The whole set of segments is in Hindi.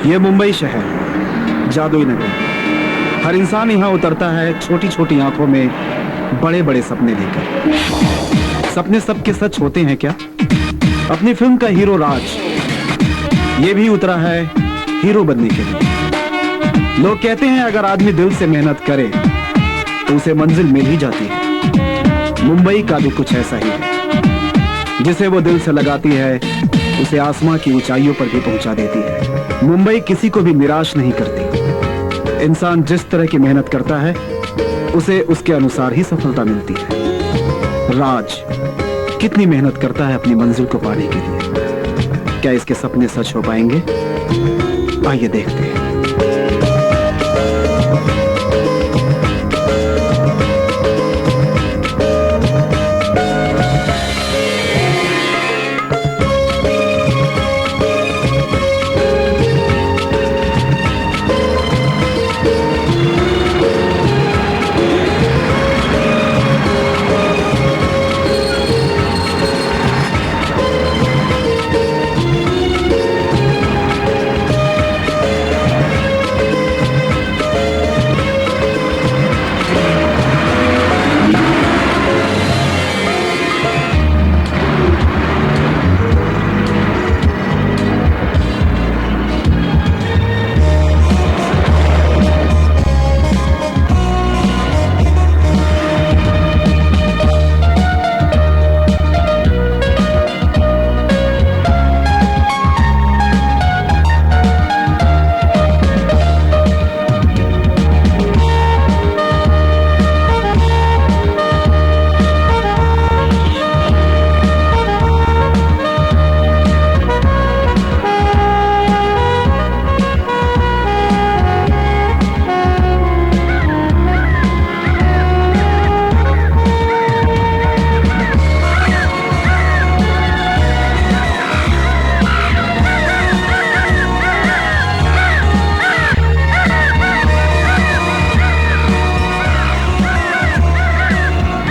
ये मुंबई शहर जादुई नगर। हर इंसान यहाँ उतरता है छोटी छोटी आंखों में बड़े बड़े सपने लेकर। सपने सबके सच होते हैं क्या? अपनी फिल्म का हीरो राज ये भी उतरा है हीरो बनने के लिए। लोग कहते हैं अगर आदमी दिल से मेहनत करे तो उसे मंजिल मिल ही जाती है। मुंबई का भी कुछ ऐसा ही है। जिसे वो दिल से लगाती है उसे आसमां की ऊंचाइयों पर भी पहुंचा देती है। मुंबई किसी को भी निराश नहीं करती। इंसान जिस तरह की मेहनत करता है उसे उसके अनुसार ही सफलता मिलती है। राज कितनी मेहनत करता है अपनी मंजिल को पाने के लिए। क्या इसके सपने सच हो पाएंगे? आइए देखते हैं।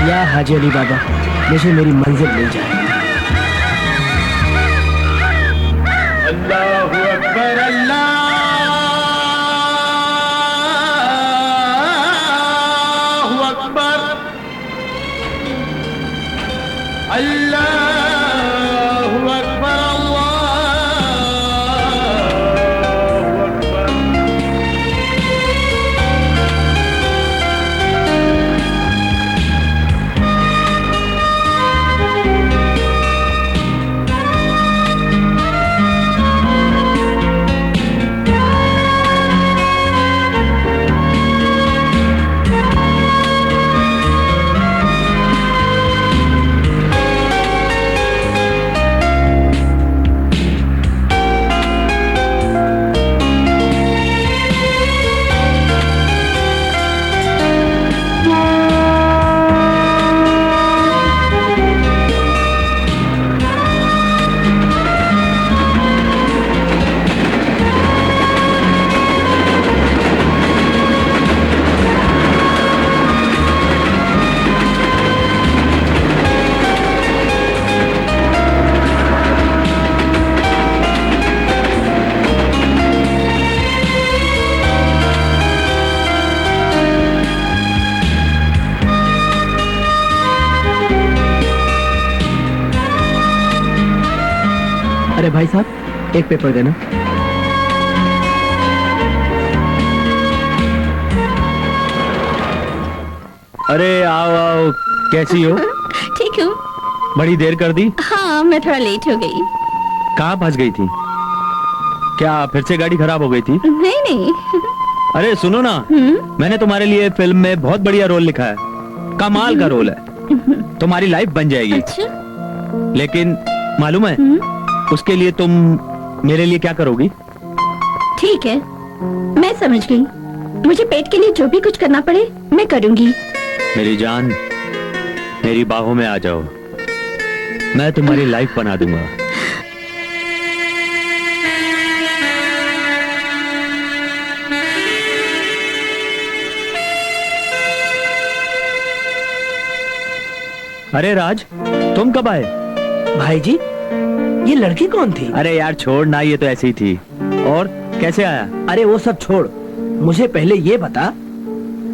या हाजी अली बाबा, मुझे मेरी मंजिल मिल जाए। अल्लाहु अकबर, अल्लाहु अकबर, अल्लाहु अकबर, अल्लाहु अकबर। अरे भाई साहब, एक पेपर देना। अरे आओ आओ, कैसी हो? ठीक हूँ। बड़ी देर कर दी। हाँ, मैं थोड़ा लेट हो गई। कहाँ फंस गई थी? क्या फिर से गाड़ी खराब हो गई थी? नहीं नहीं। अरे सुनो ना, मैंने तुम्हारे लिए फिल्म में बहुत बढ़िया रोल लिखा है। कमाल का रोल है। तुम्हारी लाइफ बन जाएगी। अच्छा? लेकिन मालूम है उसके लिए तुम मेरे लिए क्या करोगी? ठीक है, मैं समझ गई। मुझे पेट के लिए जो भी कुछ करना पड़े मैं करूंगी। मेरी जान, मेरी बाहों में आ जाओ, मैं तुम्हारी लाइफ बना दूंगा। अरे राज, तुम कब आए? भाई जी, ये लड़की कौन थी? अरे यार छोड़ ना, ये तो ऐसी ही थी। और कैसे आया? अरे वो सब छोड़, मुझे पहले ये बता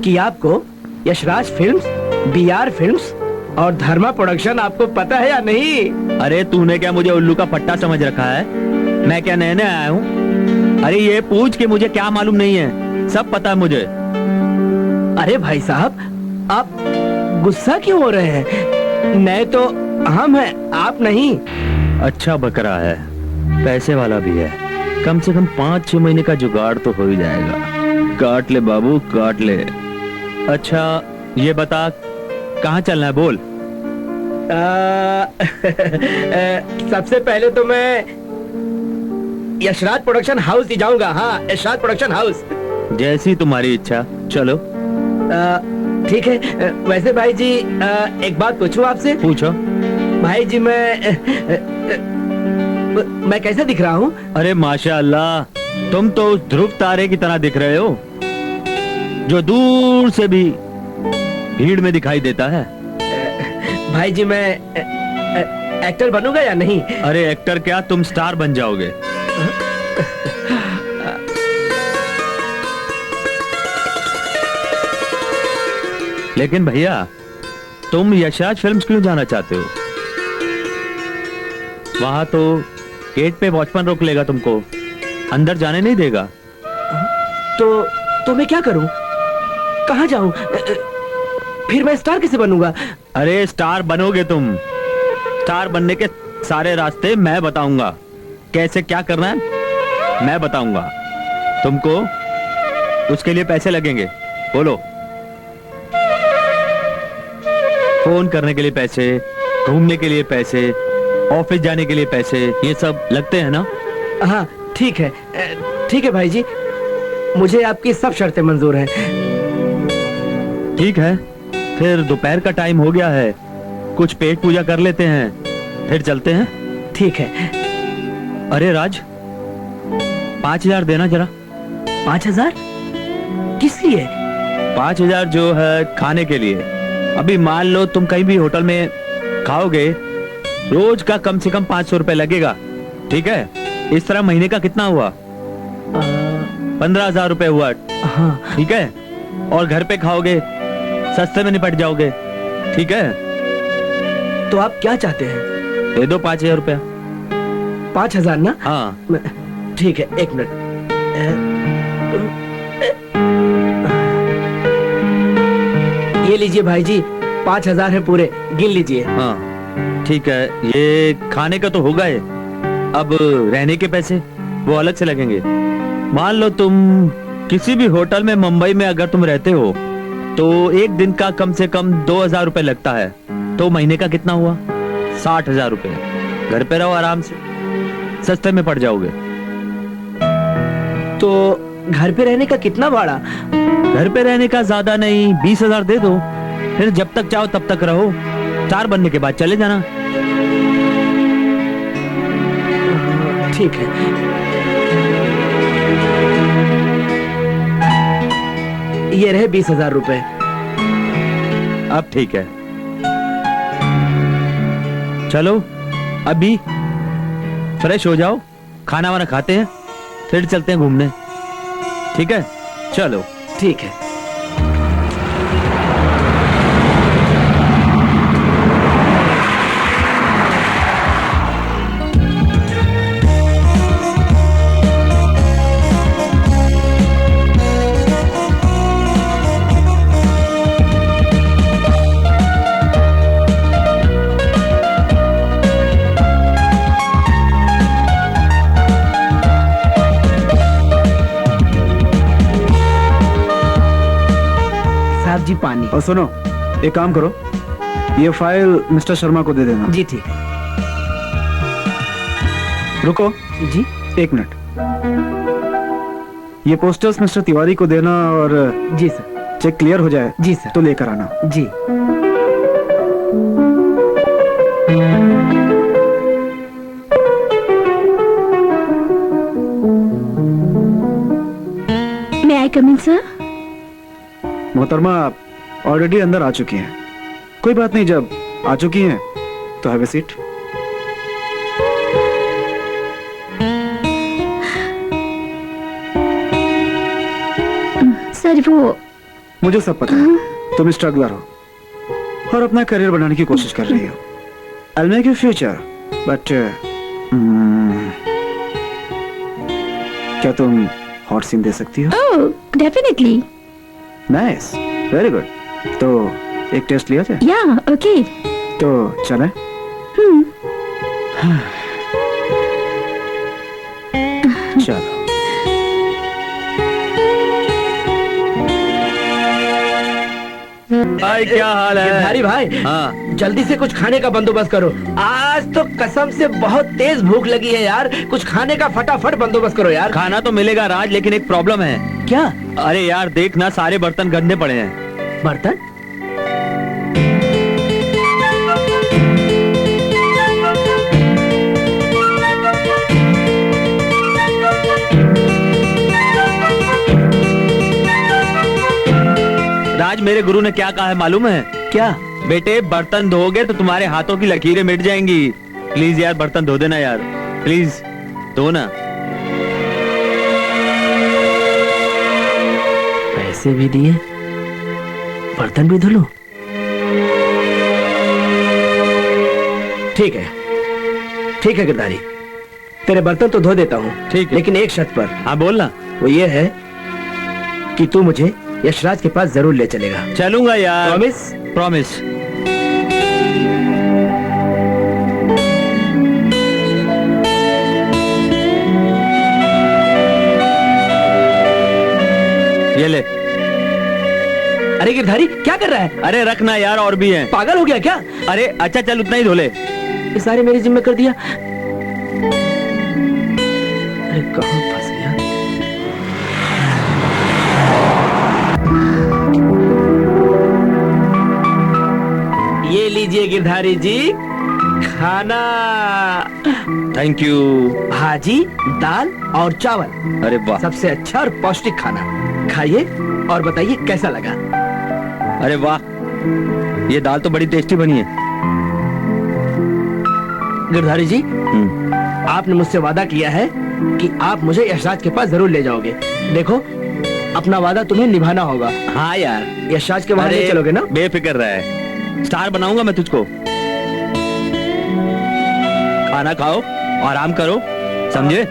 कि आपको यशराज फिल्म्स, बीआर फिल्म्स और धर्मा प्रोडक्शन आपको पता है या नहीं? अरे तूने क्या मुझे उल्लू का पट्टा समझ रखा है? मैं क्या नए नए आया हूँ? अरे ये पूछ के मुझे क्या मालूम नहीं है, सब पता है मुझे। अरे भाई साहब, आप गुस्सा क्यों हो रहे हैं? नए तो हम हैं, आप नहीं। अच्छा बकरा है, पैसे वाला भी है, कम से कम 5-6 महीने का जुगाड़ तो हो ही जाएगा। काट ले बाबू, काट ले। अच्छा ये बता, कहाँ चलना है बोल। सबसे पहले तो मैं यशराज प्रोडक्शन हाउस ही जाऊंगा। हाँ, यशराज प्रोडक्शन हाउस। जैसी तुम्हारी इच्छा, चलो। ठीक है। वैसे भाई जी, एक बात पूछूं आपसे? पूछो। भाई जी, मैं कैसा दिख रहा हूँ? अरे माशाअल्लाह, तुम तो उस ध्रुव तारे की तरह दिख रहे हो जो दूर से भी भीड़ में दिखाई देता है। भाई जी, मैं एक्टर बनूंगा या नहीं? अरे एक्टर क्या, तुम स्टार बन जाओगे। लेकिन भैया, तुम यशराज फिल्म्स क्यों जाना चाहते हो? वहां तो गेट पे वॉचमैन रोक लेगा तुमको, अंदर जाने नहीं देगा। तो मैं क्या करूं? कहाँ जाऊं? फिर मैं स्टार कैसे बनूंगा? अरे स्टार बनोगे तुम। स्टार बनने के सारे रास्ते मैं बताऊंगा। कैसे क्या करना है मैं बताऊंगा तुमको। उसके लिए पैसे लगेंगे, बोलो। फोन करने के लिए पैसे, घूमने के लिए पैसे, ऑफिस जाने के लिए पैसे, ये सब लगते हैं ना? हाँ ठीक है, ठीक है भाई जी, मुझे आपकी सब शर्तें मंजूर हैं। ठीक है, फिर दोपहर का टाइम हो गया है, कुछ पेट पूजा कर लेते हैं, फिर चलते हैं। ठीक है। अरे राज, 5,000 देना जरा। 5,000? किस लिए? 5,000 जो है खाने के लिए। अभी मान लो तुम कहीं भी होटल में खाओगे, रोज का कम से कम 500 रुपए लगेगा, ठीक है? इस तरह महीने का कितना हुआ? 15,000 रुपए हुआ। हाँ ठीक है, और घर पे खाओगे, सस्ते में निपट जाओगे, ठीक है? तो आप क्या चाहते हैं? दे दो 5,000 रुपया। 5,000 ना? हाँ। ठीक है, एक मिनट। ये लीजिए भाई जी, 5,000 है पूरे, गिन लीजिए। हाँ ठीक है, ये खाने का तो होगा है, अब रहने के पैसे वो अलग से लगेंगे। मान लो तुम किसी भी होटल में मुंबई में अगर तुम रहते हो तो एक दिन का कम से कम 2,000 रुपए लगता है, तो महीने का कितना हुआ? 60,000 रुपए। घर पे रहो आराम से, सस्ते में पड़ जाओगे। तो घर पे रहने का कितना भाड़ा? घर पे रहने का ज्यादा नहीं, 20,000 दे दो, फिर जब तक चाहो तब तक रहो, स्टार बनने के बाद चले जाना। ठीक है। ये रहे 20,000 रुपए। अब ठीक है, चलो अभी फ्रेश हो जाओ, खाना वाना खाते हैं, फिर चलते हैं घूमने, ठीक है? चलो। ठीक है। साहब जी पानी। और सुनो, एक काम करो, ये फाइल मिस्टर शर्मा को दे देना। जी ठीक है। रुको जी। एक मिनट, ये पोस्टर्स मिस्टर तिवारी को देना, और जी सर। चेक क्लियर हो जाए जी सर। तो लेकर आना। जी। मैं आई कम इन सर? मोहतरमा ऑलरेडी अंदर आ चुकी हैं। कोई बात नहीं, जब आ चुकी हैं तो हैव ए सीट। सर वो मुझे सब पता है। तुम स्ट्रगलर हो और अपना करियर बनाने की कोशिश कर रही हो। I'll make your future, but क्या तुम हॉट सीन दे सकती हो? Oh definitely. Nice, very good. तो एक टेस्ट लिया जाए? या ओके। तो चले? चलो। भाई क्या हाल है? गिरधारी भाई, हाँ। जल्दी से कुछ खाने का बंदोबस्त करो। आज तो कसम से बहुत तेज भूख लगी है यार। कुछ खाने का फटाफट बंदोबस्त करो यार। खाना तो मिलेगा राज, लेकिन एक प्रॉब्लम है। क्या अरे यार देख ना, सारे बर्तन गंदे पड़े हैं। बर्तन? राज, मेरे गुरु ने क्या कहा है मालूम है? क्या? बेटे बर्तन धोगे तो तुम्हारे हाथों की लकीरें मिट जाएंगी। प्लीज यार बर्तन धो देना यार, प्लीज धो ना। पैसे भी दिए, बर्तन भी धुलो। ठीक है, ठीक है गिरधारी, तेरे बर्तन तो धो देता हूँ। ठीक है। लेकिन एक शर्त पर। हाँ बोलना। वो ये है कि तू मुझे यशराज के पास जरूर ले चलेगा। चलूंगा यार। प्रॉमिस? प्रॉमिस। ये ले। अरे गिरधारी क्या कर रहा है? अरे रखना यार, और भी है। पागल हो गया क्या? अरे अच्छा चल, उतना ही धो ले। ये सारे मेरे जिम्मे कर दिया। अरे कहाँ फंस गया? ये लीजिए गिरधारी जी खाना। Thank you. भाजी, दाल और चावल, अरे वाह। सबसे अच्छा और पौष्टिक खाना। खाइए और बताइए कैसा लगा। अरे वाह, ये दाल तो बड़ी टेस्टी बनी है। गिरधारी जी, हम्म। आपने मुझसे वादा किया है कि आप मुझे यशराज के पास जरूर ले जाओगे। देखो, अपना वादा तुम्हें निभाना होगा। हाँ यार। यशराज के वहां ले चलोगे ना? बेफिक्र रहे, स्टार बनाऊंगा मैं तुझको। खाना खाओ, आराम करो, समझे?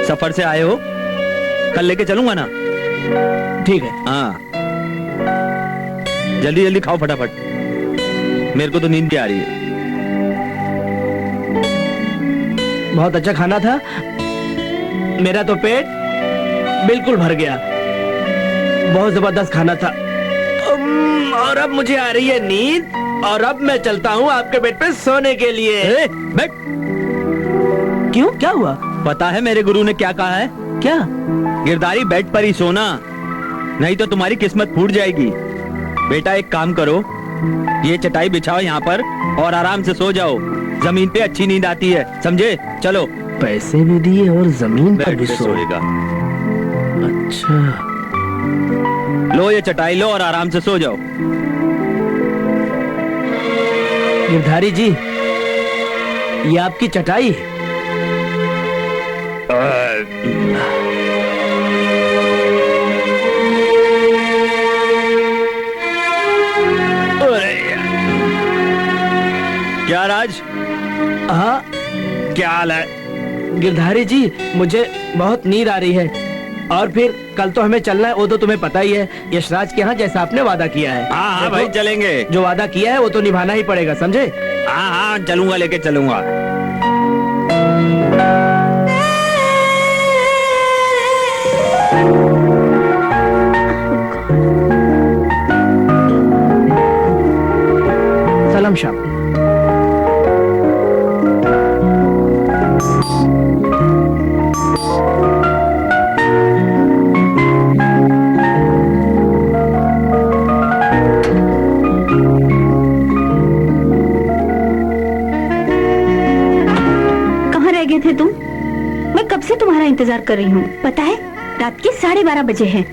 सफर से आए हो, कल लेके चलूंगा ना। ठीक है। हाँ जल्दी जल्दी खाओ फटाफट, मेरे को तो नींद भी आ रही है। बहुत अच्छा खाना था, मेरा तो पेट बिल्कुल भर गया। बहुत जबरदस्त खाना था। और अब मुझे आ रही है नींद, और अब मैं चलता हूँ आपके बेड पे सोने के लिए। बैठ। क्यों, क्या हुआ? पता है मेरे गुरु ने क्या कहा है? क्या? गिरधारी बेड पर ही सोना, नहीं तो तुम्हारी किस्मत फूट जाएगी। बेटा एक काम करो, ये चटाई बिछाओ यहाँ पर और आराम से सो जाओ। जमीन पे अच्छी नींद आती है, समझे? चलो। पैसे भी दिए और जमीन पर भी सोएगा। अच्छा, लो ये चटाई लो और आराम से सो जाओ। गिरधारी जी, ये आपकी चटाई है। क्या राज? हाँ, क्या हाल है? गिरधारी जी, मुझे बहुत नींद आ रही है। और फिर कल तो हमें चलना है, वो तो तुम्हें पता ही है, यशराज के यहाँ, जैसा आपने वादा किया है। हाँ हाँ देखो, भाई चलेंगे। जो वादा किया है वो तो निभाना ही पड़ेगा, समझे? हाँ हाँ चलूंगा, लेके चलूंगा। सलाम शाम। थे तुम? मैं कब से तुम्हारा इंतजार कर रही हूँ। पता है रात के 12:30 बजे हैं।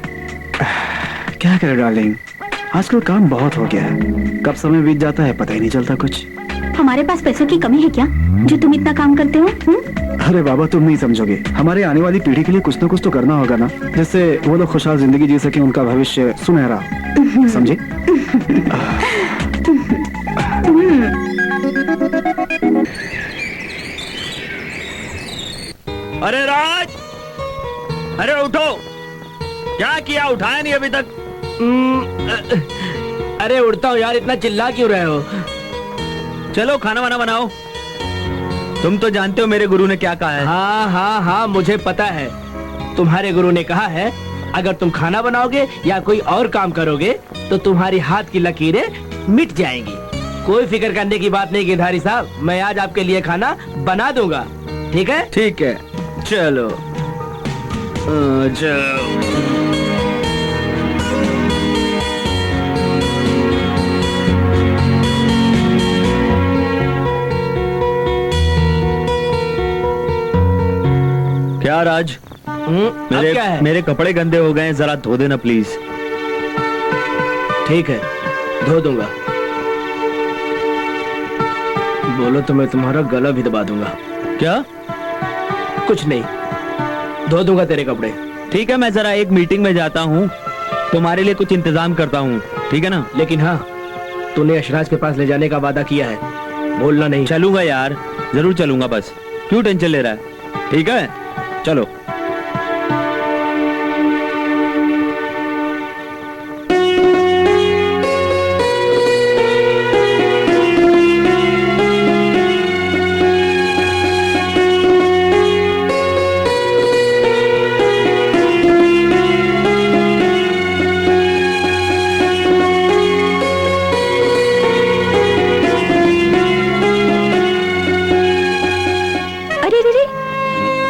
क्या करे डार्लिंग, आजकल काम बहुत हो गया है, कब समय बीत जाता है पता ही नहीं चलता कुछ। हमारे पास पैसों की कमी है क्या जो तुम इतना काम करते हो? अरे बाबा तुम नहीं समझोगे, हमारे आने वाली पीढ़ी के लिए कुछ ना कुछ तो करना होगा ना, जिससे वो लोग खुशहाल जिंदगी जी सके, उनका भविष्य सुनहरा, समझे? अरे राज, अरे उठो, क्या किया, उठाया नहीं अभी तक? अरे उड़ता हूँ यार, इतना चिल्ला क्यों रहे हो? चलो खाना वाना बनाओ। तुम तो जानते हो मेरे गुरु ने क्या कहा है। हाँ हाँ हाँ, मुझे पता है। तुम्हारे गुरु ने कहा है अगर तुम खाना बनाओगे या कोई और काम करोगे तो तुम्हारी हाथ की लकीरें मिट जाएंगी। कोई फिक्र करने की बात नहीं गिरधारी साहब, मैं आज आपके लिए खाना बना दूंगा, ठीक है? ठीक है, चलो चलो। क्या राज, अब मेरे क्या है? मेरे कपड़े गंदे हो गए हैं, जरा धो देना प्लीज। ठीक है, धो दूंगा। बोलो तो मैं तुम्हारा गला भी दबा दूंगा। क्या? कुछ नहीं, धो दूंगा तेरे कपड़े। ठीक है, मैं जरा एक मीटिंग में जाता हूँ, तुम्हारे लिए कुछ इंतजाम करता हूँ, ठीक है ना? लेकिन हाँ, तूने यशराज के पास ले जाने का वादा किया है, बोलना नहीं। चलूंगा यार, जरूर चलूंगा, बस क्यों टेंशन ले रहा है? ठीक है, चलो।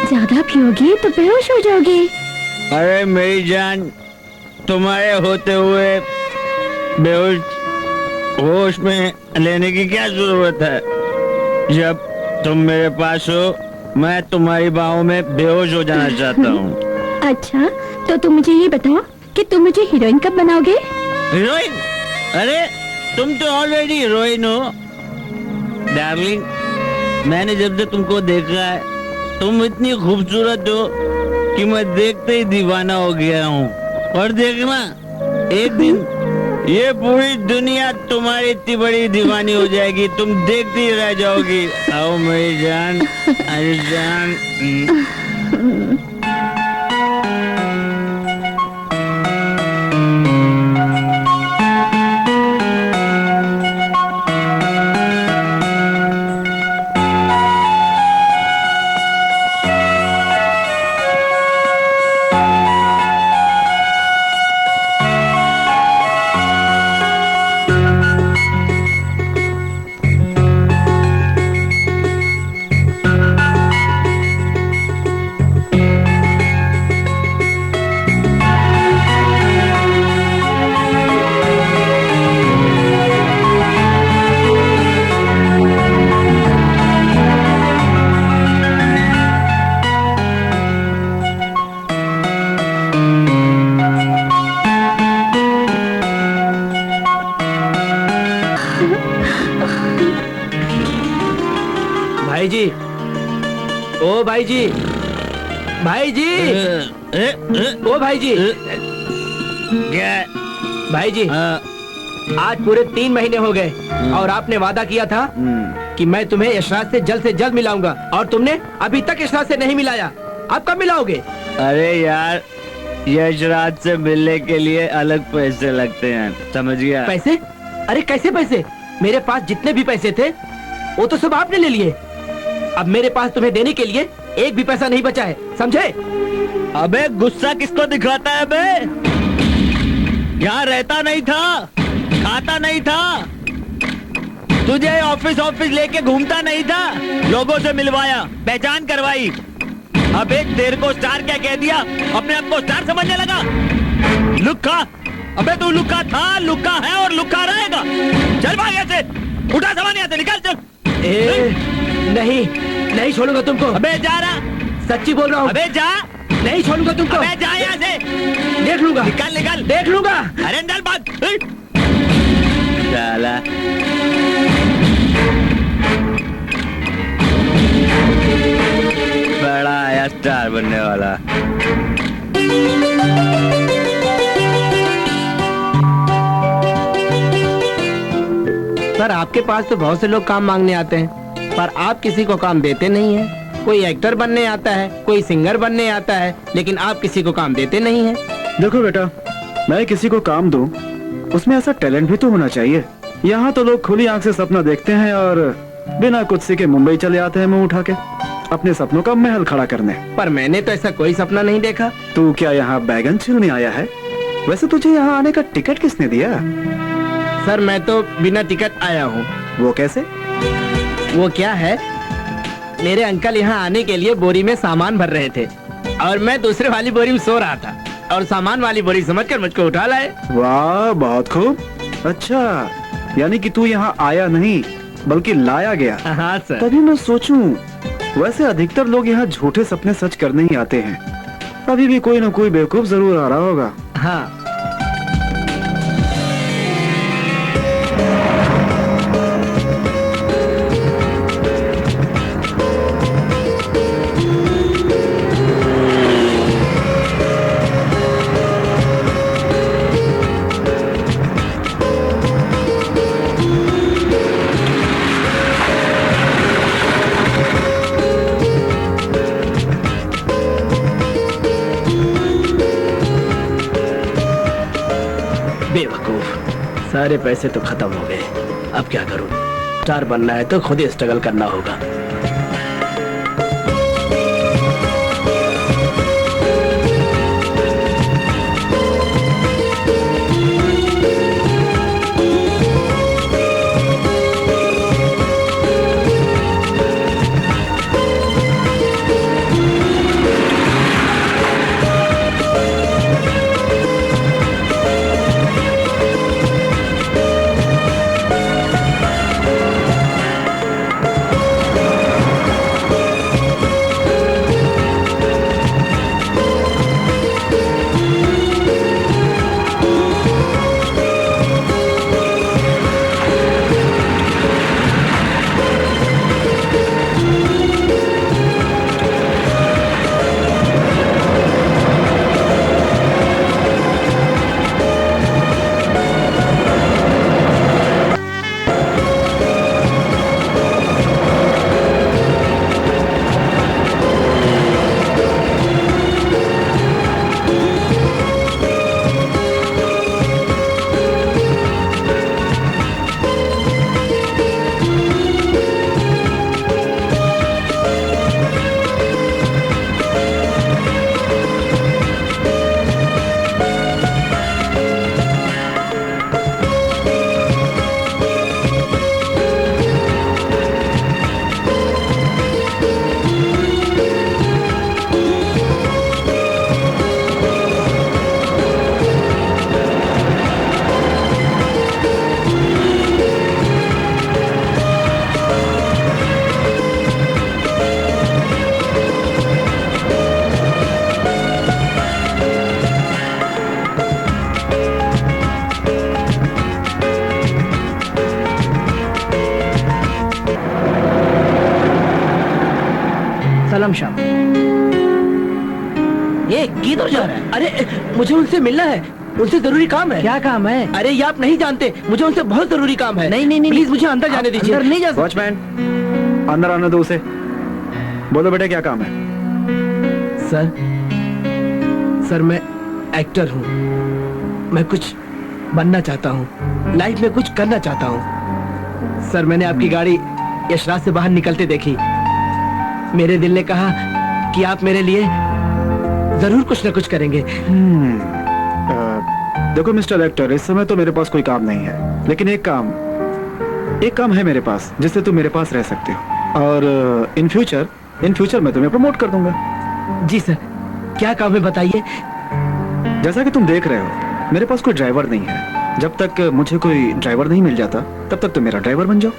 ज्यादा पियोगे तो बेहोश हो जाओगे। अरे मेरी जान, तुम्हारे होते हुए बेहोश होश में लेने की क्या जरूरत है? जब तुम मेरे पास हो, मैं तुम्हारी बाहों में बेहोश हो जाना चाहता हूँ। अच्छा, तो तुम मुझे ये बताओ कि तुम मुझे हीरोइन कब बनाओगे? हीरोइन? अरे तुम तो ऑलरेडी हीरोइन हो डार्लिंग। मैंने जब से तुमको देखा है, तुम इतनी खूबसूरत हो कि मैं देखते ही दीवाना हो गया हूँ। और देखना, एक दिन ये पूरी दुनिया तुम्हारी इतनी बड़ी दीवानी हो जाएगी, तुम देखती ही रह जाओगी। आओ मेरी जान, अरे जान। भाई जी, ओ भाई जी, भाई जी, ओ भाई जी, क्या? भाई जी, आज पूरे 3 महीने हो गए और आपने वादा किया था कि मैं तुम्हें यशराज से जल्द मिलाऊंगा, और तुमने अभी तक यशराज से नहीं मिलाया। आप कब मिलाओगे? अरे यार, यशराज से मिलने के लिए अलग पैसे लगते हैं, समझ गया? पैसे? अरे कैसे पैसे? मेरे पास जितने भी पैसे थे वो तो सब आपने ले लिए। अब मेरे पास तुम्हें देने के लिए एक भी पैसा नहीं बचा है, समझे? अबे गुस्सा किसको दिखाता है बे? यहाँ रहता नहीं था, खाता नहीं था, तुझे ऑफिस लेके घूमता नहीं था, लोगों से मिलवाया, पहचान करवाई। अबे तेरे को स्टार क्या कह दिया? अपने आप को स्टार समझने लगा? लुक्का? अबे तू लुक्का था, लुक्का है और लुक्का रहेगा। चल भाग यहाँ से, उठा सामान यहाँ से, निकल चल। नहीं, नहीं छोड़ूंगा तुमको। अबे जा रहा, सच्ची बोल रहा हूँ। अबे जा, नहीं छोड़ूंगा तुमको। अबे जा यहाँ से, देख लूंगा, निकल, देख लूंगा। अरे चल भाग। साला बड़ा आया स्टार बनने वाला। सर आपके पास तो बहुत से लोग काम मांगने आते हैं, पर आप किसी को काम देते नहीं हैं। कोई एक्टर बनने आता है, कोई सिंगर बनने आता है, लेकिन आप किसी को काम देते नहीं हैं। देखो बेटा, मैं किसी को काम दूं, उसमें ऐसा टैलेंट भी तो होना चाहिए। यहाँ तो लोग खुली आंख से सपना देखते हैं और बिना कुछ सीखे मुंबई चले आते हैं मुंह उठा के अपने सपनों का महल खड़ा करने। पर मैंने तो ऐसा कोई सपना नहीं देखा। तू क्या यहाँ बैगन छिलने आया है? वैसे तुझे यहाँ आने का टिकट किसने दिया? सर मैं तो बिना टिकट आया हूँ। वो कैसे? वो क्या है, मेरे अंकल यहाँ आने के लिए बोरी में सामान भर रहे थे और मैं दूसरे वाली बोरी में सो रहा था और सामान वाली बोरी समझकर मुझको उठा लाए। वाह, बहुत खूब। अच्छा, यानी कि तू यहाँ आया नहीं बल्कि लाया गया। हाँ सर। तभी मैं सोचूं, वैसे अधिकतर लोग यहाँ झूठे सपने सच करने ही आते हैं। अभी भी कोई न कोई बेवकूफ जरूर आ रहा होगा। हाँ। बेवकूफ, सारे पैसे तो खत्म हो गए। अब क्या करूं? स्टार बनना है तो खुद ही स्ट्रगल करना होगा। सलाम शाम। ये किधर जा रहा है? अरे मुझे उनसे मिलना है, उनसे जरूरी काम है। क्या काम है? अरे ये आप नहीं जानते, मुझे उनसे बहुत जरूरी काम है। नहीं नहीं नहीं, प्लीज मुझे अंदर जाने दीजिए। अंदर नहीं जा सकते। वॉचमैन, अंदर आने दो उसे। बोलो बेटा, क्या काम है? सर मैं एक्टर हूँ। मैं कुछ बनना चाहता हूँ, लाइफ में कुछ करना चाहता हूँ। सर मैंने आपकी गाड़ी यशराज से बाहर निकलते देखी। मेरे दिल ने कहा कि आप मेरे लिए जरूर कुछ न कुछ करेंगे। देखो मिस्टर एक्टर, इस समय तो मेरे पास कोई काम नहीं है, लेकिन एक काम है मेरे पास जिससे तुम मेरे पास रह सकते हो और इन फ्यूचर मैं तुम्हें प्रमोट कर दूंगा। जी सर, क्या काम है बताइए। जैसा कि तुम देख रहे हो, मेरे पास कोई ड्राइवर नहीं है। जब तक मुझे कोई ड्राइवर नहीं मिल जाता, तब तक तुम मेरा ड्राइवर बन जाओ।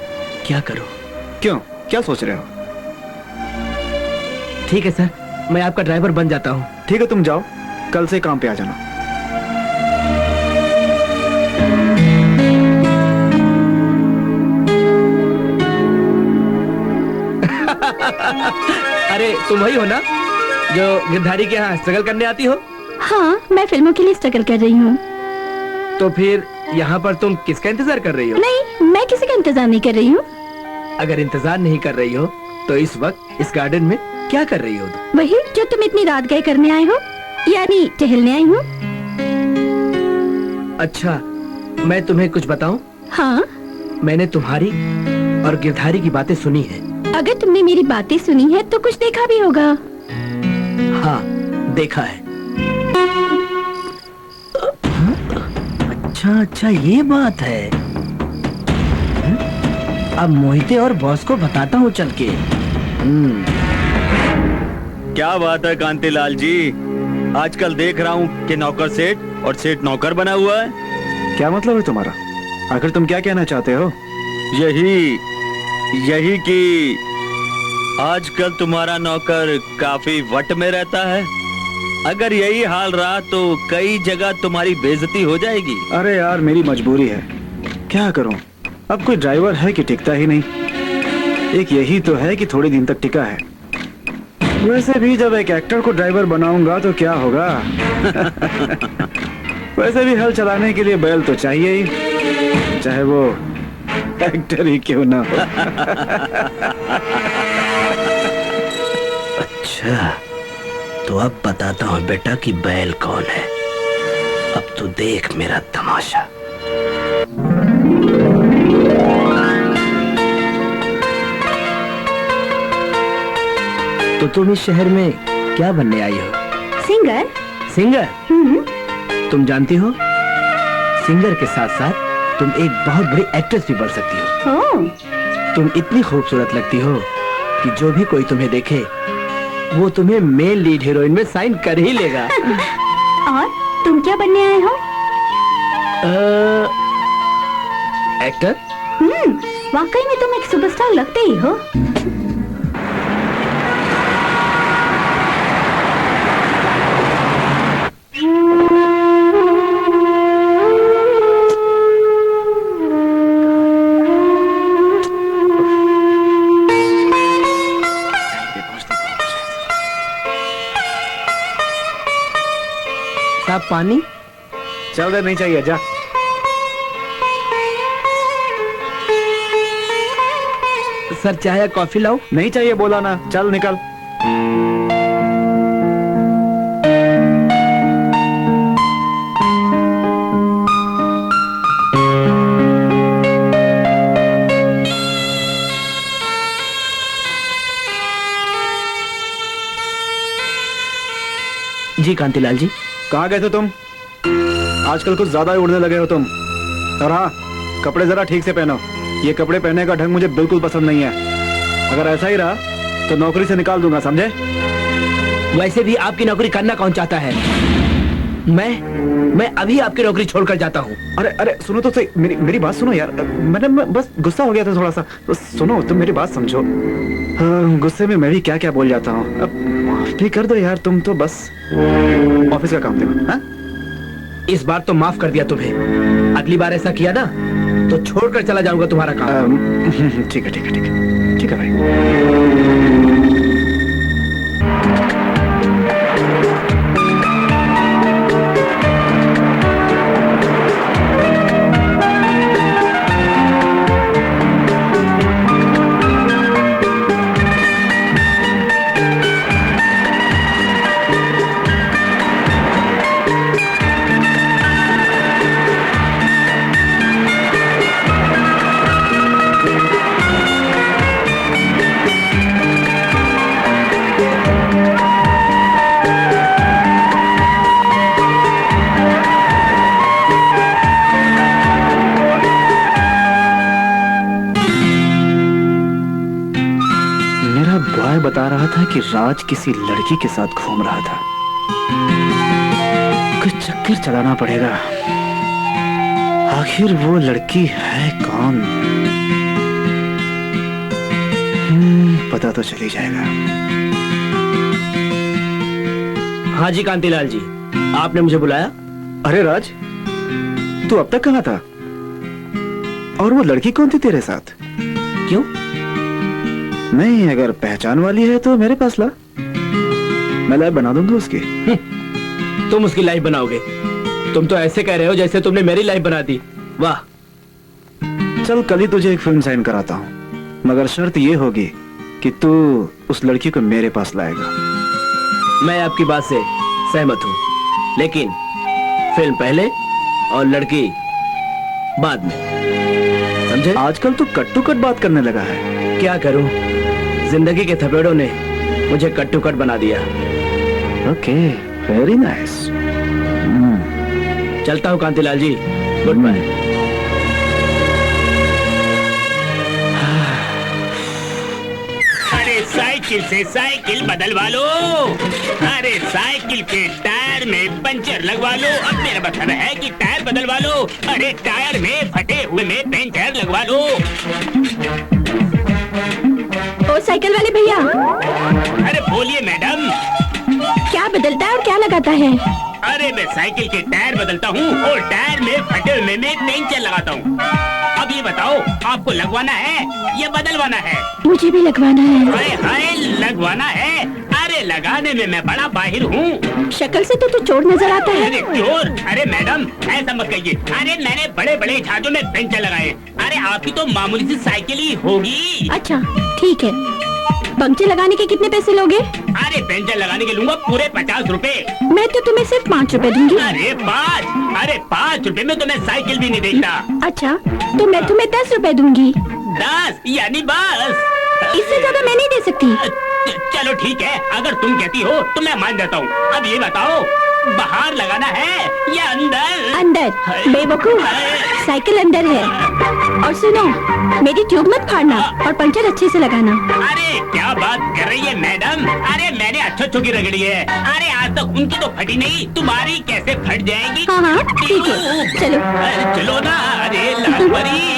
क्या करूं? क्यों, क्या सोच रहे हो? ठीक है सर, मैं आपका ड्राइवर बन जाता हूँ। ठीक है, तुम जाओ, कल से काम पे आ जाना। अरे तुम वही हो ना जो गिरधारी के यहाँ स्ट्रगल करने आती हो? हाँ, मैं फिल्मों के लिए स्ट्रगल कर रही हूँ। तो फिर यहाँ पर तुम किसका इंतजार कर रही हो? नहीं, मैं किसी का इंतजार नहीं कर रही हूँ। अगर इंतजार नहीं कर रही हो तो इस वक्त इस गार्डन में क्या कर रही हो? वही जो तुम इतनी रात गए करने आए हो, यानी टहलने आई हूँ। अच्छा, मैं तुम्हें कुछ बताऊं? हाँ, मैंने तुम्हारी और गिरधारी की बातें सुनी है। अगर तुमने मेरी बातें सुनी है तो कुछ देखा भी होगा। हाँ, देखा है। अच्छा अच्छा, ये बात है। अब मोहिते और बॉस को बताता हूँ चल के। क्या बात है कांतिलाल जी, आजकल देख रहा हूँ कि नौकर सेठ और सेठ नौकर बना हुआ है। क्या मतलब है तुम्हारा? आखिर तुम क्या कहना चाहते हो? यही कि आजकल तुम्हारा नौकर काफी वट में रहता है। अगर यही हाल रहा तो कई जगह तुम्हारी बेइज्जती हो जाएगी। अरे यार, मेरी मजबूरी है, क्या करूं? अब कोई ड्राइवर है कि टिकता ही नहीं। एक यही तो है कि थोड़े दिन तक टिका है। वैसे भी जब एक एक्टर को ड्राइवर बनाऊंगा तो क्या होगा? वैसे भी हल चलाने के लिए बैल तो चाहिए ही, चाहे वो एक्टर ही क्यों ना हो। अच्छा, तो अब बताता हूँ बेटा कि बैल कौन है। अब तू देख मेरा तमाशा। तो तुम इस शहर में क्या बनने आई हो? सिंगर। सिंगर? हम्म, तुम जानती हो, सिंगर के साथ साथ तुम एक बहुत बड़ी एक्ट्रेस भी बन सकती हो। ओह, तुम इतनी खूबसूरत लगती हो कि जो भी कोई तुम्हें देखे वो तुम्हें मेल लीड हीरोइन में साइन कर ही लेगा। और तुम क्या बनने आए हो? एक्टर? वाकई में तुम एक सुपरस्टार लगते ही हो। साहब पानी? चल दे, नहीं चाहिए, जा। सर चाय या कॉफी लाओ? नहीं चाहिए बोला ना, चल निकल। जी कांतिलाल जी। कहाँ गए थे तुम? आजकल कुछ ज्यादा ही उड़ने लगे हो तुम। और हाँ, कपड़े जरा ठीक से पहनो। ये कपड़े पहनने का ढंग मुझे बिल्कुल पसंद नहीं है। अगर ऐसा ही रहा तो नौकरी से निकाल दूंगा, समझे? वैसे भी आपकी नौकरी करना कौन चाहता है? मैं अभी आपकी नौकरी छोड़कर जाता हूँ। अरे अरे, सुनो तो सही, मेरी बात सुनो यार। मैं बस गुस्सा हो गया था थोड़ा सा, तो सुनो, तुम मेरी बात समझो। गुस्से में मैं भी क्या क्या बोल जाता हूँ। अब माफ भी कर दो यार, तुम तो बस ऑफिस का काम देखो। हाँ, इस बार तो माफ कर दिया तुम्हें, अगली बार ऐसा किया ना तो छोड़कर चला जाऊंगा तुम्हारा काम। ठीक है ठीक है ठीक है ठीक है भाई। बॉय बता रहा था कि राज किसी लड़की के साथ घूम रहा था। कुछ चक्कर चलाना पड़ेगा। आखिर वो लड़की है कौन? पता तो चल ही जाएगा। हाँ जी कांतिलाल जी, आपने मुझे बुलाया? अरे राज, तू अब तक कहाँ था? और वो लड़की कौन थी तेरे साथ? क्यों? नहीं, अगर पहचान वाली है तो मेरे पास ला, मैं लाइफ बना दूंगा उसकी। तुम उसकी लाइफ बनाओगे? तुम तो ऐसे कह रहे हो जैसे तुमने मेरी लाइफ बना दी। वाह। चल कल ही तुझे एक फिल्म साइन कराता हूँ, मगर शर्त ये होगी कि तू उस लड़की को मेरे पास लाएगा। मैं आपकी बात से सहमत हूँ, लेकिन फिल्म पहले और लड़की बाद में, समझे? आजकल तू कट टू कट बात करने लगा है। क्या करूं, जिंदगी के थपेड़ों ने मुझे कट टू कट बना दिया। Okay, very nice. चलता हूं कांतिलाल जी, गुड बाय। अरे साइकिल से साइकिल बदलवा लो, अरे साइकिल के टायर में पंचर लगवा लो। अब मेरा मतलब है कि टायर बदलवा लो। अरे टायर में फटे हुए में पंचर लगवा लो। ओ साइकिल वाले भैया, अरे बोलिए मैडम। क्या बदलता है और क्या लगाता है? अरे मैं साइकिल के टायर बदलता हूँ और टायर में फटे हुए में पंचर लगाता हूँ। अब ये बताओ, आपको लगवाना है या बदलवाना है? मुझे भी लगवाना है। हाय हाय, लगवाना है। अरे लगाने में मैं बड़ा माहिर हूँ। शक्ल से तो तू चोर नजर आता है। अरे चोर? अरे मैडम ऐसा मत कहिए। अरे मैंने बड़े बड़े जहाजों में पंचर लगाए। अरे आपकी तो मामूली सी साइकिल ही होगी। अच्छा ठीक है, पंक्चर लगाने के कितने पैसे लोगे? अरे पंचर लगाने के लूंगा पूरे 50 रुपए। मैं तो तुम्हें सिर्फ 5 रुपए दूंगी। अरे 5 रुपए में तो मैं साइकिल भी नहीं देखता। अच्छा, तो मैं तुम्हें 10 रुपए दूंगी। 10 यानी बस। इससे ज्यादा मैं नहीं दे सकती। चलो ठीक है, अगर तुम कहती हो तो मैं मान जाता हूँ। अब ये बताओ, बाहर लगाना है या अंदर? अंदर। बेवकूफ, साइकिल अंदर है। और सुनो, मेरी ट्यूब मत फाड़ना और पंचर अच्छे से लगाना। अरे क्या बात कर रही है मैडम? अरे मैंने अच्छो की रगड़ी है। अरे आज तक उनकी तो फटी नहीं, तुम्हारी कैसे फट जाएगी? हाँ हाँ ठीक है, चलो। अरे चलो ना। अरे लाल परी।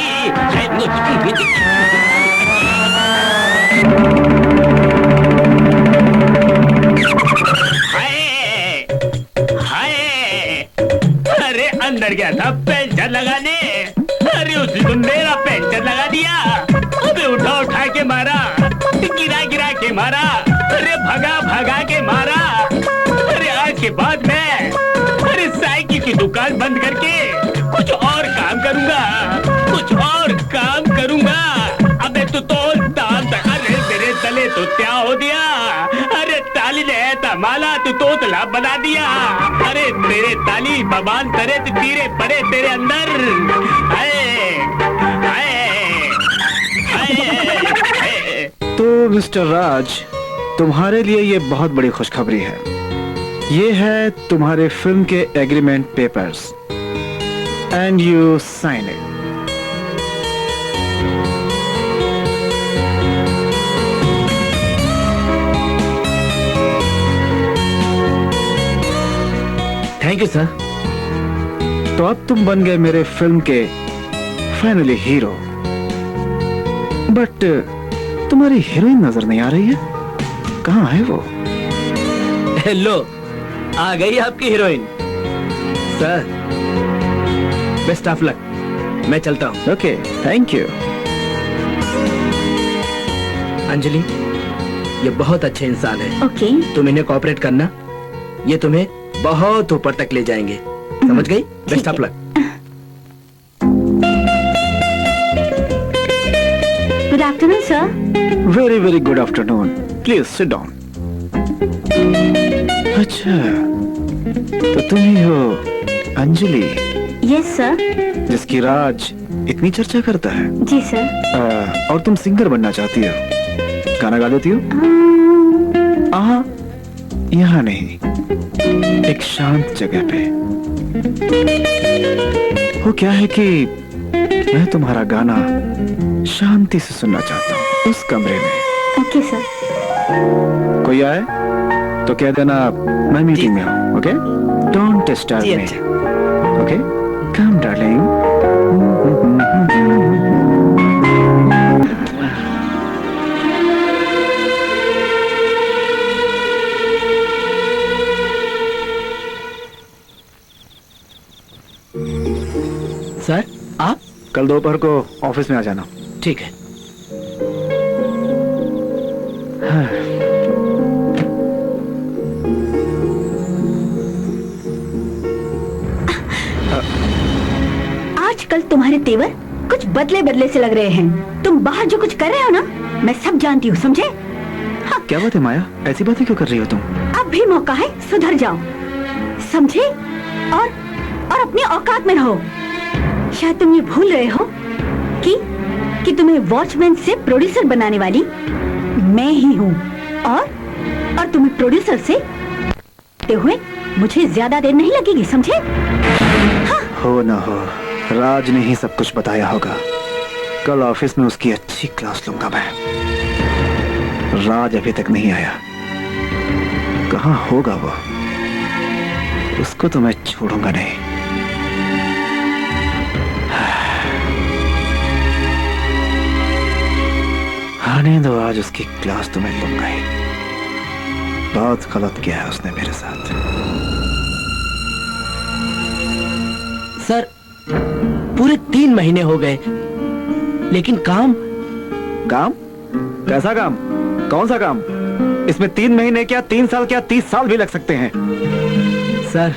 हाय हाय, अरे अंदर गया था पंचर लगाने। अरे उसने तो मेरा पंचर लगा दिया। अबे उठा के मारा, गिरा के मारा, अरे भगा के मारा। अरे आज के बाद मैं साइकिल की दुकान बंद करके कुछ और काम करूंगा। अबे तू तो अरे मेरे तले तो क्या हो दिया? अरे ताली ने ऐसा माला तू तोतला बना दिया। अरे तेरे ताली बबान तरे तीरे पड़े तेरे अंदर। तो मिस्टर राज, तुम्हारे लिए ये बहुत बड़ी खुशखबरी है। ये है तुम्हारे फिल्म के agreement papers and you sign it. Thank you sir. तो अब तुम बन गए मेरे फिल्म के फाइनली हीरो। बट तुम्हारी हीरोइन नजर नहीं आ रही है, कहाँ है वो? हेलो, आ गई आपकी heroine. Sir best of luck, मैं चलता हूँ। Okay, thank you. अंजलि, ये बहुत अच्छे इंसान है। ओके। तुम इन्हें कोऑपरेट करना, ये तुम्हें बहुत ऊपर तक ले जाएंगे, समझ गई? Best of luck. Good afternoon sir. Very very good afternoon, please sit down. अच्छा, तो तुम ही हो अंजलि, यस सर। जिसकी राज इतनी चर्चा करता है। जी सर। और तुम सिंगर बनना चाहती हो, गाना गा लेती हो? यहाँ नहीं, एक शांत जगह पे। वो क्या है कि मैं तुम्हारा गाना शांति से सुनना चाहता हूँ, उस कमरे में। Okay sir. कोई आए तो कह देना मैं मीटिंग में हूँ। ओके, डोंट डिस्टर्ब जी, मी। अच्छा। Okay, come darling. सर आप? कल दोपहर को ऑफिस में आ जाना। ठीक है। तुम्हारे तेवर कुछ बदले बदले से लग रहे हैं। तुम बाहर जो कुछ कर रहे हो ना, मैं सब जानती हूँ, समझे? क्या बात है माया, ऐसी बातें क्यों कर रही हो तुम? अब भी मौका है, सुधर जाओ, समझे? और अपनी औकात में रहो। शायद तुम ये भूल रहे हो कि तुम्हें वॉचमैन से प्रोड्यूसर बनाने वाली मैं ही हूँ, और तुम्हें प्रोड्यूसर से ते हुए मुझे ज्यादा देर नहीं लगेगी, समझे? हाँ। हो ना हो, राज ने ही सब कुछ बताया होगा। कल ऑफिस में उसकी अच्छी क्लास लूंगा मैं। राज अभी तक नहीं आया, कहाँ होगा वो? उसको तो मैं छोड़ूंगा नहीं। आने दो, आज उसकी क्लास तो मैं लूंगा ही। बहुत गलत किया है उसने मेरे साथ। सर, पूरे 3 महीने हो गए, लेकिन काम कैसा काम? कौन सा काम? इसमें 3 महीने क्या, 3 साल क्या, 30 साल भी लग सकते हैं। सर,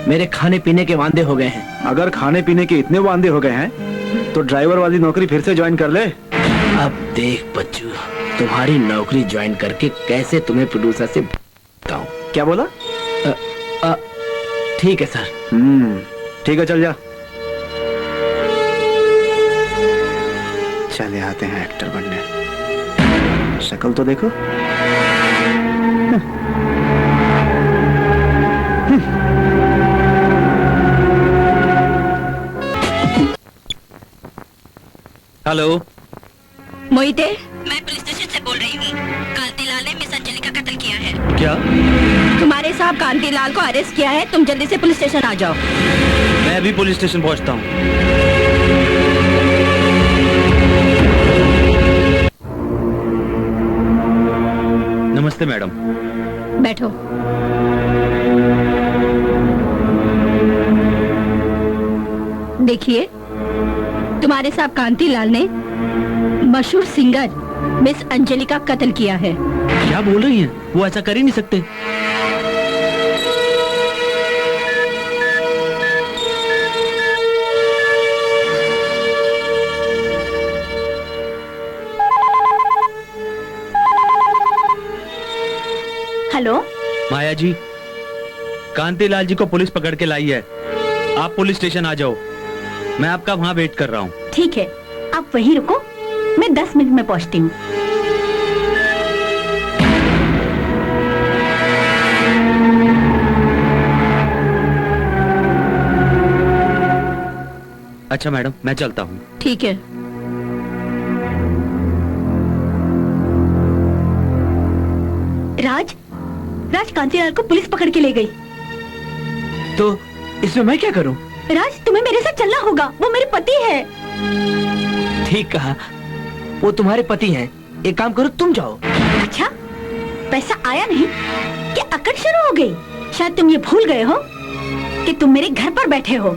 मेरे खाने पीने के वांदे हो गए हैं। अगर खाने पीने के इतने वांदे हो गए हैं तो ड्राइवर वाली नौकरी फिर से ज्वाइन कर ले। अब देख बच्चू, तुम्हारी नौकरी ज्वाइन करके कैसे तुम्हें प्रोड्यूसर से बताऊं। क्या बोला? ठीक है सर। ठीक है, चल जा। चले आते हैं एक्टर बनने। शक्ल तो देखो। हेलो मोहिते, मैं पुलिस स्टेशन से बोल रही हूँ। कांतिलाल ने मिस अंजलि का कत्ल किया है। क्या? तुम्हारे साहब कांतिलाल को अरेस्ट किया है। तुम जल्दी से पुलिस स्टेशन आ जाओ। मैं अभी पुलिस स्टेशन पहुंचता हूँ। नमस्ते मैडम। बैठो। देखिए, तुम्हारे साहब कांतिलाल ने मशहूर सिंगर मिस अंजलि का कत्ल किया है। क्या बोल रही हैं? वो ऐसा कर ही नहीं सकते। हेलो, माया जी, कांतिलाल जी को पुलिस पकड़ के लाई है। आप पुलिस स्टेशन आ जाओ, मैं आपका वहाँ वेट कर रहा हूँ। ठीक है, आप वहीं रुको, मैं 10 मिनट में पहुंचती हूँ। अच्छा मैडम, मैं चलता हूँ। ठीक है। राज कांतिलाल को पुलिस पकड़ के ले गई। तो इसमें मैं क्या करूं? राज, तुम्हें मेरे साथ चलना होगा, वो मेरे पति है। ठीक कहा, वो तुम्हारे पति हैं। एक काम करो, तुम जाओ। अच्छा, पैसा आया नहीं कि अकड़ शुरू हो गई? शायद तुम ये भूल गए हो कि तुम मेरे घर पर बैठे हो,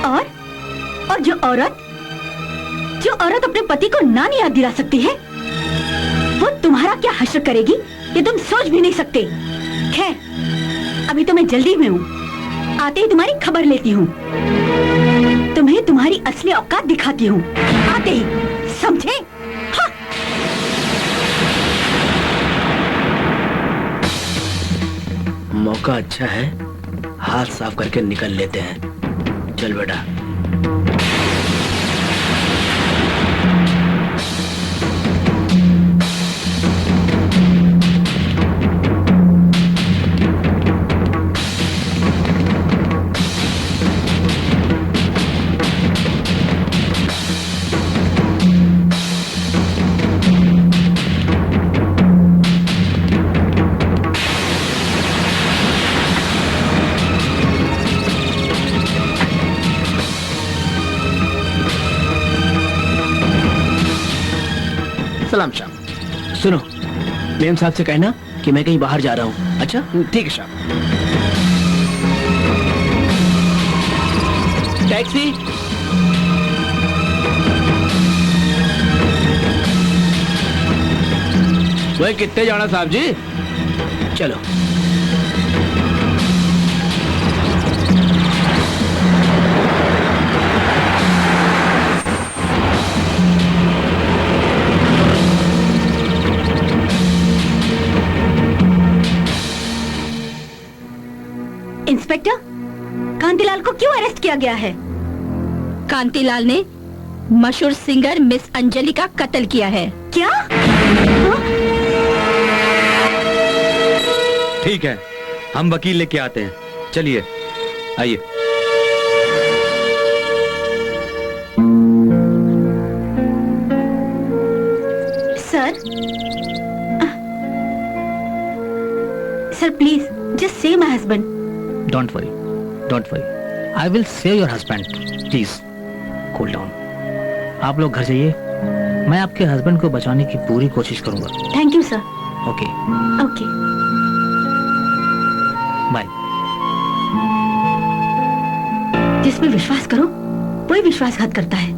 और जो औरत अपने पति को नानी याद दिला सकती है, वो तुम्हारा क्या हश्र करेगी ये तुम सोच भी नहीं सकते। खैर, अभी तो मैं जल्दी में हूँ, आते ही तुम्हारी खबर लेती हूँ, तुम्हें तुम्हारी असली औकात दिखाती हूँ, आते ही, समझे? हाँ। मौका अच्छा है, हाथ साफ करके निकल लेते हैं। चल बेटा। सलाम शाह। सुनो, मेम साहब से कहना कि मैं कहीं बाहर जा रहा हूँ। अच्छा, ठीक है शाह। टैक्सी। वही कितने जाना साहब जी? चलो। इंस्पेक्टर, कांतिलाल को क्यों अरेस्ट किया गया है? कांतिलाल ने मशहूर सिंगर मिस अंजलि का कत्ल किया है। क्या? ठीक है, हम वकील लेके आते हैं। चलिए, आइए। Sir please just save my husband. Don't worry, don't worry, I will save your husband. Please cool down. आप लोग घर जाइए, मैं आपके हस्बैंड को बचाने की पूरी कोशिश करूंगा। Thank you sir. Okay, okay. Bye. जिस पे विश्वास करो वही विश्वासघात करता है।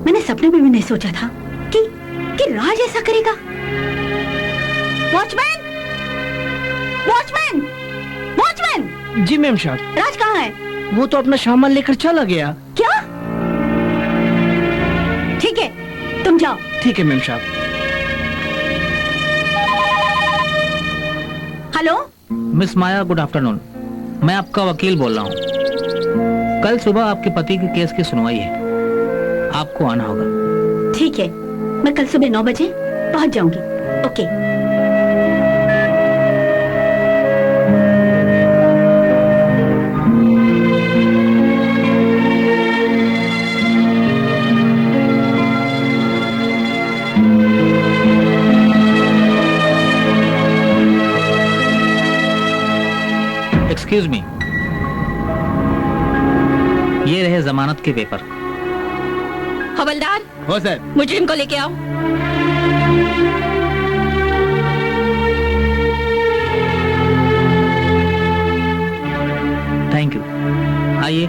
मैंने सपने में भी नहीं सोचा था कि राज ऐसा करेगा। Watchman, watchman, watchman! जी मैम साहब। राज कहाँ है? वो तो अपना सामान लेकर चला गया। क्या? ठीक है, तुम जाओ। ठीक है मैम साहब। हेलो मिस माया, गुड आफ्टरनून। मैं आपका वकील बोल रहा हूँ। कल सुबह आपके पति के केस की सुनवाई है, आपको आना होगा। ठीक है, मैं कल सुबह 9 बजे पहुंच जाऊंगी। ओके। एक्सक्यूज मी, ये रहे जमानत के पेपर। हवलदार, हो सर। मुजरिम को लेके आओ। Thank you. आइए।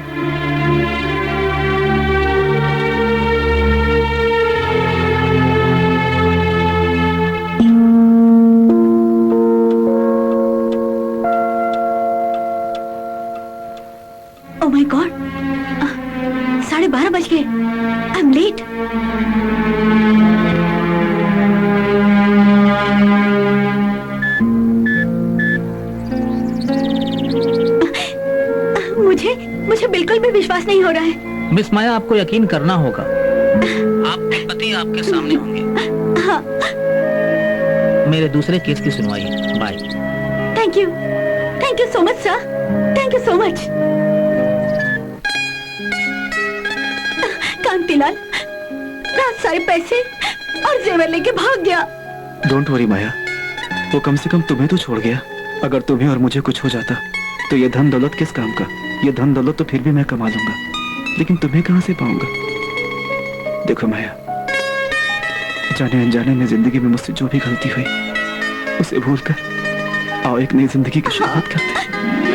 ओह माय गॉड, 12:30 बज गए। I am late. मुझे बिल्कुल भी विश्वास नहीं हो रहा है। मिस माया, आपको यकीन करना होगा। आपके पति आपके सामने होंगे। हाँ। मेरे दूसरे केस की सुनवाई है। Bye. Thank you so much sir, thank you so much. Kantilal रात सारे पैसे और जेवर लेके भाग गया। डोंट वरी माया, वो कम से कम तुम्हें तो छोड़ गया। अगर तुम्हें और मुझे कुछ हो जाता तो ये धन दौलत किस काम का? ये धन दौलत तो फिर भी मैं कमा लूंगा, लेकिन तुम्हें कहां से पाऊंगा? देखो माया, जाने अनजाने में जिंदगी में मुझसे जो भी गलती हुई उसे भूलकर आओ एक नई जिंदगी की शुरुआत करते हैं।